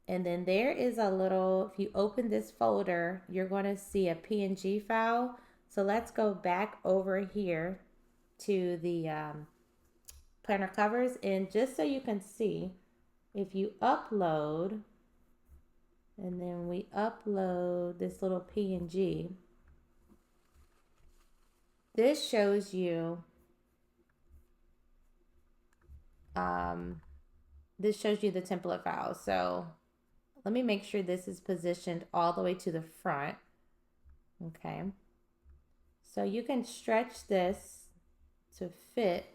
And then there is a little, if you open this folder, you're going to see a PNG file. So let's go back over here to the planner covers. And just so you can see, if you upload, and then we upload this little PNG, this shows you the template file. So let me make sure this is positioned all the way to the front. Okay. So you can stretch this to fit.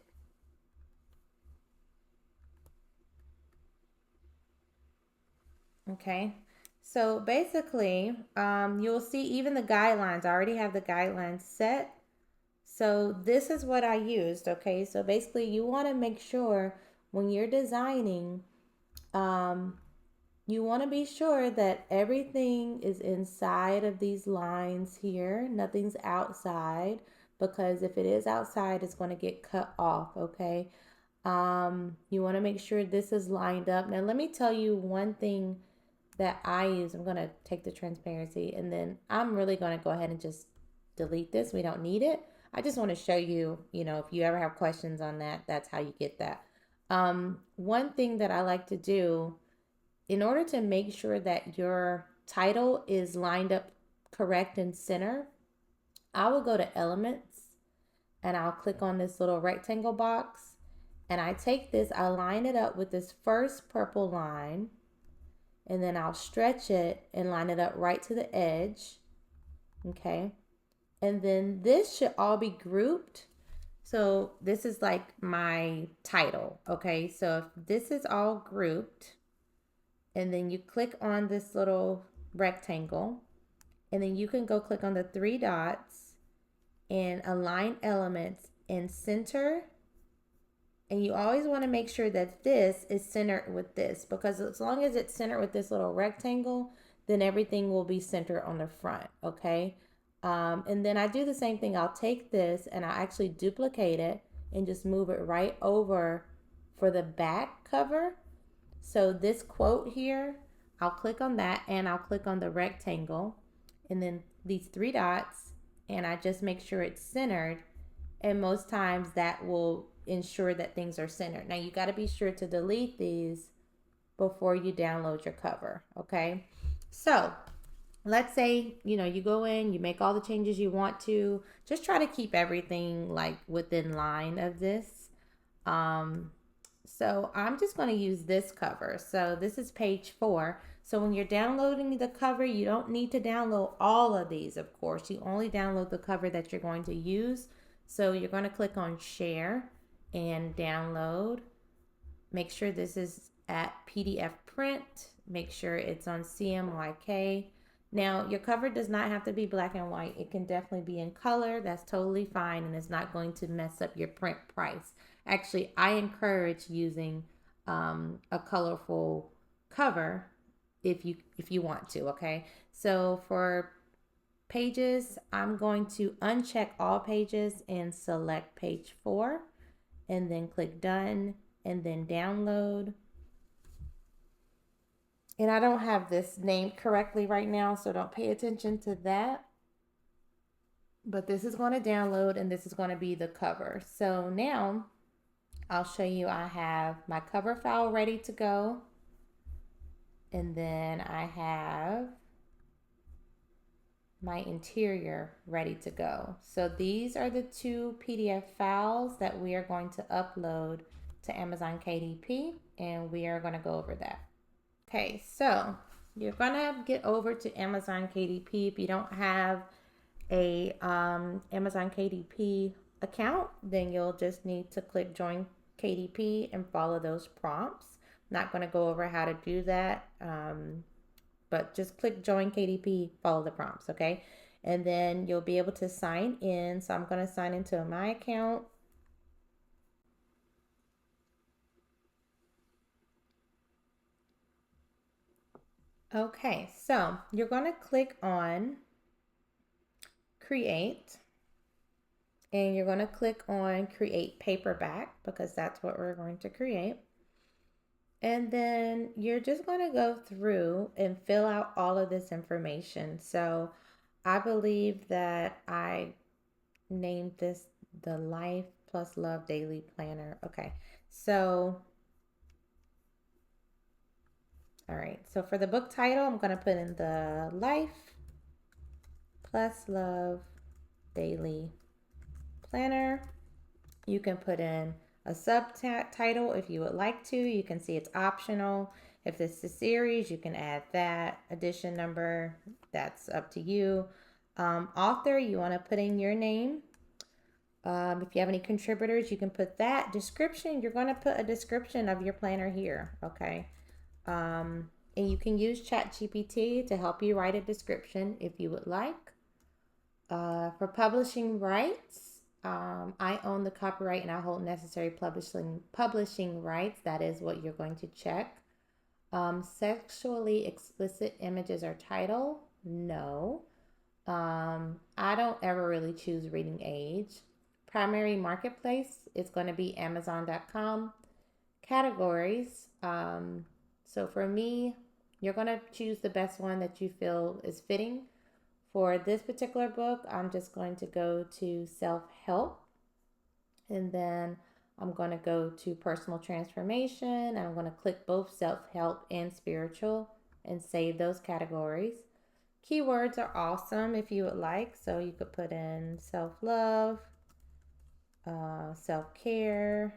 Okay. So basically, you'll see even the guidelines. I already have the guidelines set. So this is what I used. Okay. So basically, you want to make sure when you're designing, you want to be sure that everything is inside of these lines here. Nothing's outside, because if it is outside, it's going to get cut off, okay? You want to make sure this is lined up. Now, let me tell you one thing that I use. I'm going to take the transparency, and then I'm really going to go ahead and just delete this. We don't need it. I just want to show you, if you ever have questions on that, that's how you get that. One thing that I like to do, in order to make sure that your title is lined up correct and center, I will go to elements and I'll click on this little rectangle box, and I take this, I line it up with this first purple line, and then I'll stretch it and line it up right to the edge. Okay. And then this should all be grouped. So this is like my title. Okay. So if this is all grouped, and then you click on this little rectangle, and then you can go click on the three dots and align elements and center. And you always want to make sure that this is centered with this, because as long as it's centered with this little rectangle, then everything will be centered on the front. Okay. And then I do the same thing. I'll take this and I'll actually duplicate it and just move it right over for the back cover. So this quote here, I'll click on that, and I'll click on the rectangle, and then these three dots, and I just make sure it's centered. And most times that will ensure that things are centered. Now you got to be sure to delete these before you download your cover. Okay. So let's say, you go in, you make all the changes you want to. Just try to keep everything like within line of this. Um, so I'm just going to use this cover. So this is page 4. So when you're downloading the cover, you don't need to download all of these, of course. You only download the cover that you're going to use. So you're going to click on share and download. Make sure this is at PDF print. Make sure it's on CMYK. Now, your cover does not have to be black and white. It can definitely be in color. That's totally fine, and it's not going to mess up your print price. Actually, I encourage using a colorful cover if you want to. Okay, so for pages, I'm going to uncheck all pages and select page 4, and then click done, and then download. And I don't have this named correctly right now, so don't pay attention to that. But this is going to download, and this is going to be the cover. So now I'll show you, I have my cover file ready to go. And then I have my interior ready to go. So these are the 2 PDF files that we are going to upload to Amazon KDP, and we are going to go over that. Okay, so you're gonna get over to Amazon KDP. If you don't have a Amazon KDP account, then you'll just need to click join KDP and follow those prompts. Not gonna go over how to do that, but just click join KDP, follow the prompts, okay? And then you'll be able to sign in. So I'm gonna sign into my account. Okay, so you're gonna click on create, and you're going to click on create paperback because that's what we're going to create. And then you're just going to go through and fill out all of this information. So I believe that I named this the Life Plus Love Daily Planner. Okay, so all right, so for the book title, I'm going to put in the Life Plus Love Daily Planner. You can put in a subtitle if you would like to. You can see it's optional. If it's a series, you can add that. Edition number, that's up to you. Author, you want to put in your name. If you have any contributors, you can put that. Description, you're going to put a description of your planner here, okay? And you can use ChatGPT to help you write a description if you would like. For publishing rights, I own the copyright and I hold necessary publishing rights. That is what you're going to check. Sexually explicit images or title? No. I don't ever really choose reading age. Primary marketplace is going to be Amazon.com. Categories. So for me, you're going to choose the best one that you feel is fitting. For this particular book, I'm just going to go to self-help, and then I'm going to go to personal transformation, and I'm going to click both self-help and spiritual and save those categories. Keywords are awesome if you would like, so you could put in self-love, self-care,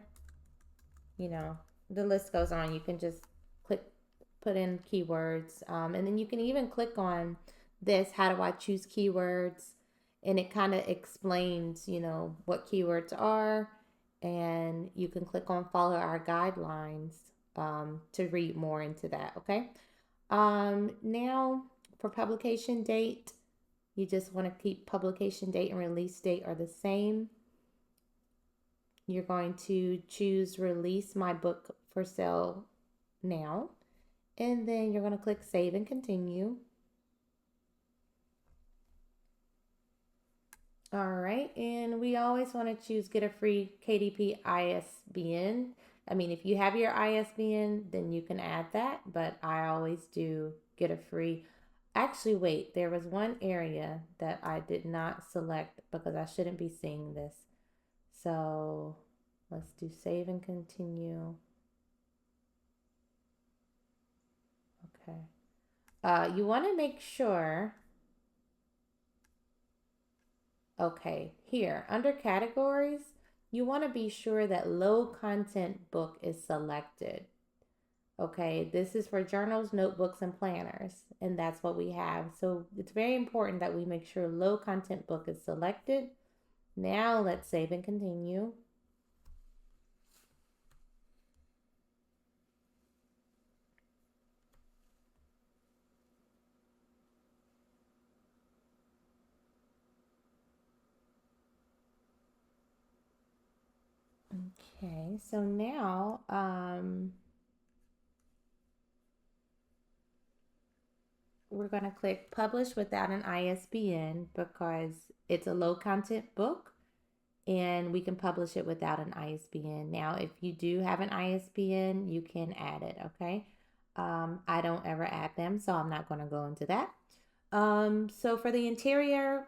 the list goes on. You can just put in keywords, and then you can even click on this, how do I choose keywords, and it kind of explains what keywords are, and you can click on follow our guidelines to read more into that. Okay, now for publication date, you just want to keep publication date and release date are the same. You're going to choose release my book for sale now, and then you're going to click save and continue. All right, and we always want to choose get a free KDP ISBN. I mean, if you have your ISBN, then you can add that, but I always do get a free. Actually, wait, there was one area that I did not select because I shouldn't be seeing this. So let's do save and continue. Okay. You want to make sure, okay, here under categories, you want to be sure that low content book is selected. Okay, this is for journals, notebooks, and planners, and that's what we have. So it's very important that we make sure low content book is selected. Now let's save and continue. Okay, so now we're going to click publish without an ISBN because it's a low content book and we can publish it without an ISBN. Now, if you do have an ISBN, you can add it, okay? I don't ever add them, so I'm not going to go into that. So for the interior,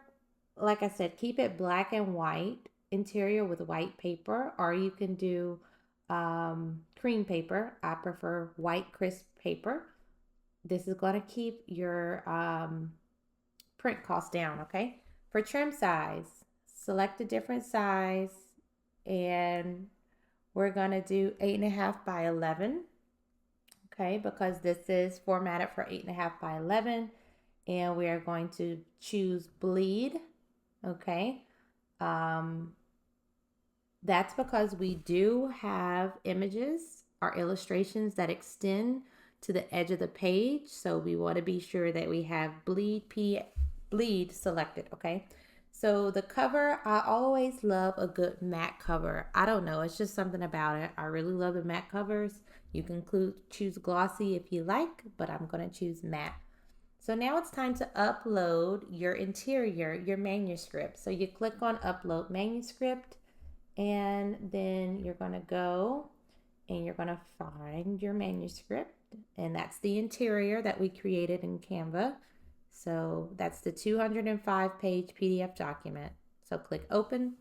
like I said, keep it black and white interior with white paper, or you can do cream paper. I prefer white crisp paper. This is going to keep your print cost down, okay? For trim size, select a different size, and we're going to do 8.5 by 11, okay? Because this is formatted for 8.5 by 11, and we are going to choose bleed, okay? That's because we do have images or illustrations that extend to the edge of the page. So we want to be sure that we have bleed selected, okay? So the cover, I always love a good matte cover. I don't know, it's just something about it. I really love the matte covers. You can choose glossy if you like, but I'm going to choose matte. So now it's time to upload your interior, your manuscript. So you click on upload manuscript, and then you're going to go and you're going to find your manuscript, and that's the interior that we created in Canva. So that's the 205 page PDF document. So click open.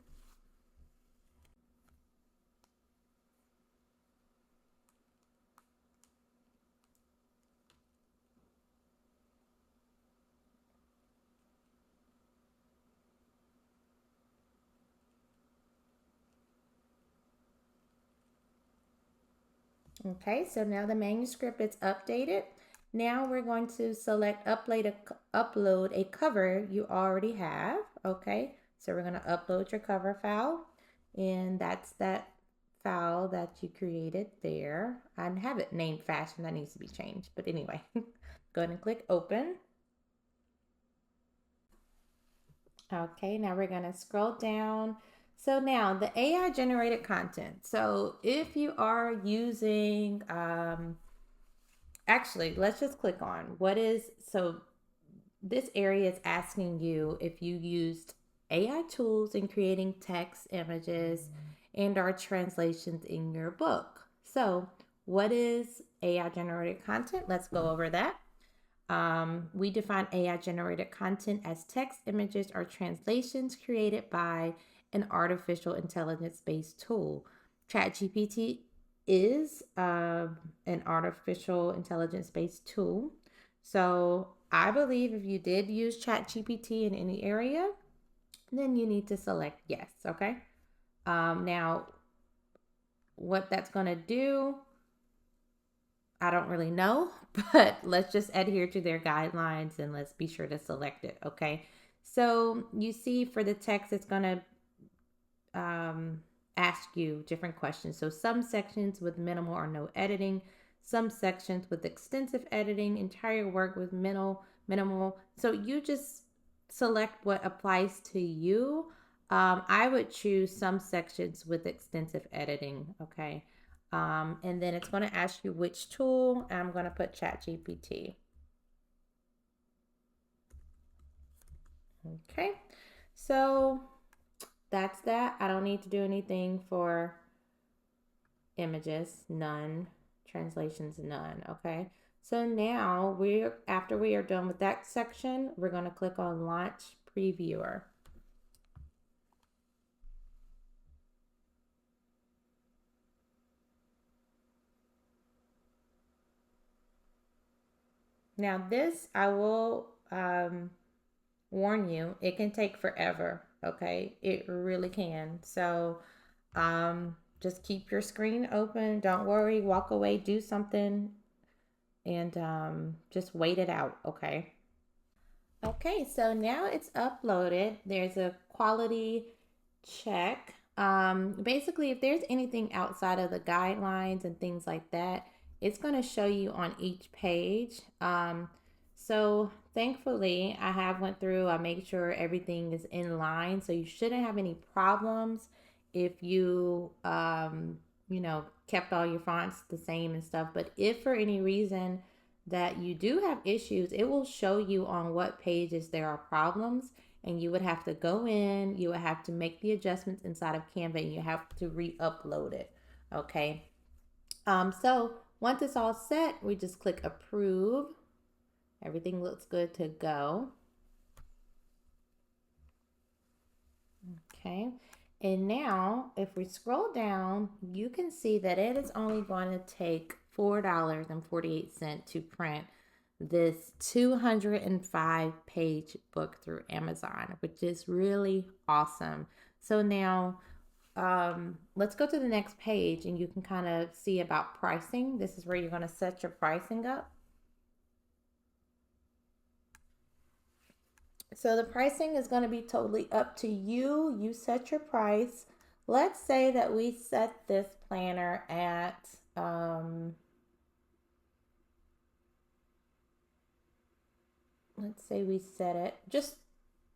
Okay, so now the manuscript is updated. Now we're going to select upload a cover you already have. Okay, so we're going to upload your cover file, and that's that file that you created there. I have it named fashion, that needs to be changed, but anyway, go ahead and click open. Okay, now we're going to scroll down. So now the AI generated content. So if you are using actually, let's just click on what is, so this area is asking you if you used AI tools in creating text, images, and our translations in your book. So what is AI generated content? Let's go over that. We define AI generated content as text, images, or translations created by an artificial intelligence based tool. ChatGPT is an artificial intelligence based tool. So I believe if you did use ChatGPT in any area, then you need to select yes. Okay. Now, what that's going to do, I don't really know, but let's just adhere to their guidelines and let's be sure to select it. Okay. So you see for the text, it's going to ask you different questions. So some sections with minimal or no editing, some sections with extensive editing, entire work with minimal. So you just select what applies to you. I would choose some sections with extensive editing. Okay. And then it's going to ask you which tool. I'm going to put ChatGPT. Okay. So that's that. I don't need to do anything for images, none. Translations, none. Okay. So now after we are done with that section, we're going to click on Launch Previewer. Now this, I will warn you, it can take forever. Okay, it really can. So just keep your screen open. Don't worry. Walk away. Do something, and just wait it out. Okay. Okay, so now it's uploaded. There's a quality check. Basically, if there's anything outside of the guidelines and things like that, it's going to show you on each page. So thankfully, I have went through. I made sure everything is in line, so you shouldn't have any problems if you kept all your fonts the same and stuff. But if for any reason that you do have issues, it will show you on what pages there are problems, and you would have to go in, you would have to make the adjustments inside of Canva, and you have to re-upload it. Okay. So once it's all set, we just click approve. Everything looks good to go. Okay. And now, if we scroll down, you can see that it is only going to take $4.48 to print this 205 page book through Amazon, which is really awesome. So now, let's go to the next page and you can kind of see about pricing. This is where you're going to set your pricing up. So the pricing is going to be totally up to you. You set your price. Let's say that we set this planner at let's say we set it just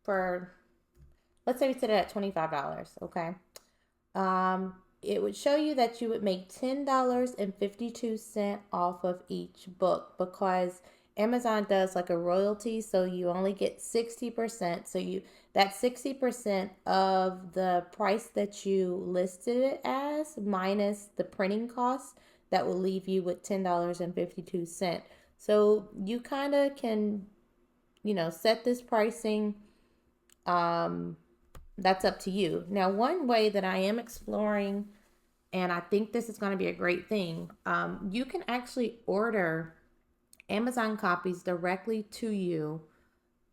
for let's say we set it at $25, okay? It would show you that you would make $10.52 off of each book because Amazon does like a royalty, so you only get 60%. So you that 60% of the price that you listed it as minus the printing costs, that will leave you with $10.52. So you kind of can, set this pricing. Um, that's up to you. Now, one way that I am exploring, and I think this is going to be a great thing, you can actually order Amazon copies directly to you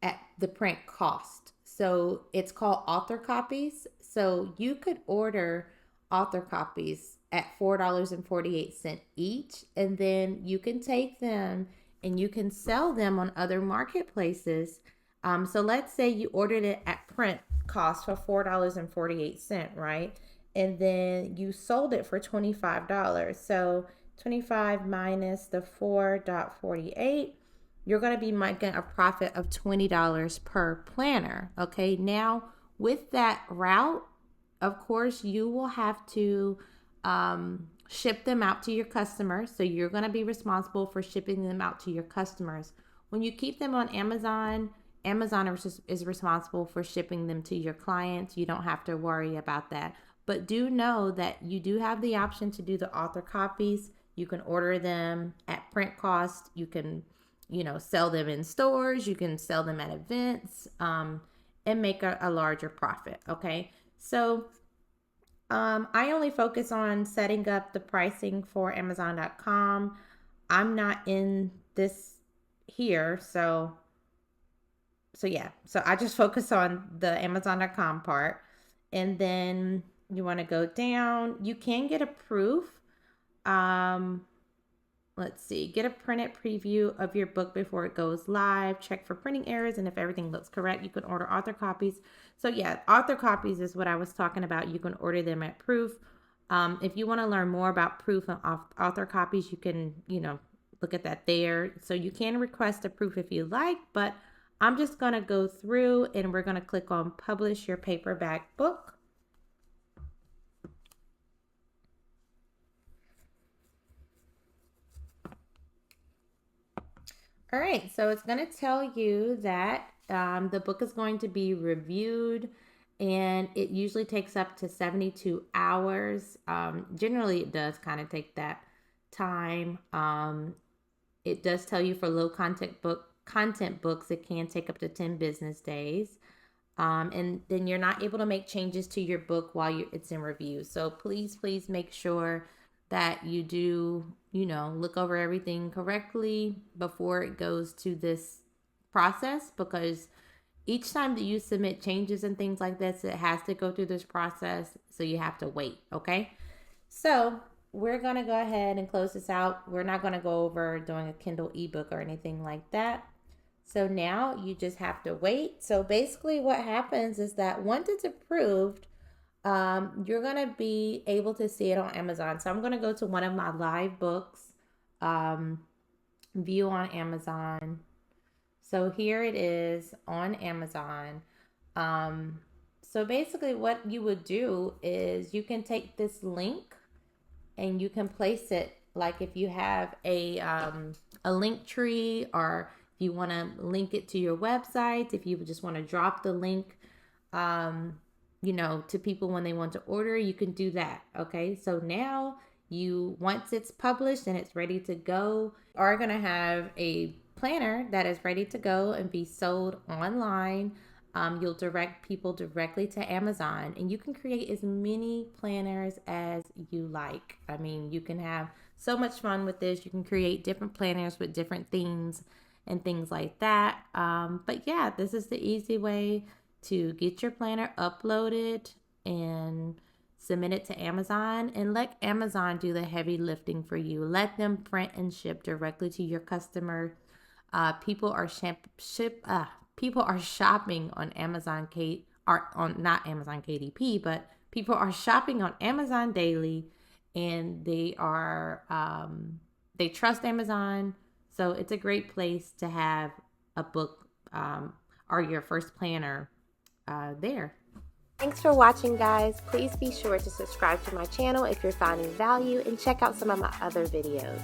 at the print cost. So it's called author copies. So you could order author copies at $4.48 each, and then you can take them and you can sell them on other marketplaces. So let's say you ordered it at print cost for $4.48, right? And then you sold it for $25. So 25 minus the 4.48, you're going to be making a profit of $20 per planner. Okay, now with that route, of course, you will have to ship them out to your customers. So you're going to be responsible for shipping them out to your customers. When you keep them on Amazon, Amazon is responsible for shipping them to your clients. You don't have to worry about that. But do know that you do have the option to do the author copies. You can order them at print cost. You can, sell them in stores. You can sell them at events, and make a larger profit. Okay. So I only focus on setting up the pricing for Amazon.com. I'm not in this here, so yeah. So I just focus on the Amazon.com part, and then you want to go down. You can get a proof. Um, let's see, get a printed preview of your book before it goes live, check for printing errors, and if everything looks correct, you can order author copies. So yeah, author copies is what I was talking about. You can order them at proof. If you want to learn more about proof and author copies, you can, look at that there. So you can request a proof if you like, but I'm just going to go through and we're going to click on publish your paperback book. All right, so it's going to tell you that the book is going to be reviewed, and it usually takes up to 72 hours. Generally, it does kind of take that time. It does tell you for low content books, it can take up to 10 business days. And then you're not able to make changes to your book while it's in review. So please make sure that you do, look over everything correctly before it goes to this process, because each time that you submit changes and things like this, it has to go through this process. So you have to wait. Okay. So we're going to go ahead and close this out. We're not going to go over doing a Kindle ebook or anything like that. So now you just have to wait. So basically what happens is that once it's approved, you're going to be able to see it on Amazon. So I'm going to go to one of my live books, view on Amazon. So here it is on Amazon. So basically what you would do is you can take this link and you can place it, like if you have a link tree, or if you want to link it to your website, if you just want to drop the link to people when they want to order, you can do that. Okay, so now once it's published and it's ready to go, are going to have a planner that is ready to go and be sold online. You'll direct people directly to Amazon, and you can create as many planners as you like. I mean, you can have so much fun with this. You can create different planners with different themes and things like that. But yeah, this is the easy way to get your planner uploaded and submit it to Amazon, and let Amazon do the heavy lifting for you. Let them print and ship directly to your customer. People are people are shopping on Amazon not Amazon KDP, but people are shopping on Amazon daily, and they trust Amazon. So it's a great place to have a book or your first planner there. Thanks for watching, guys. Please be sure to subscribe to my channel if you're finding value, and check out some of my other videos.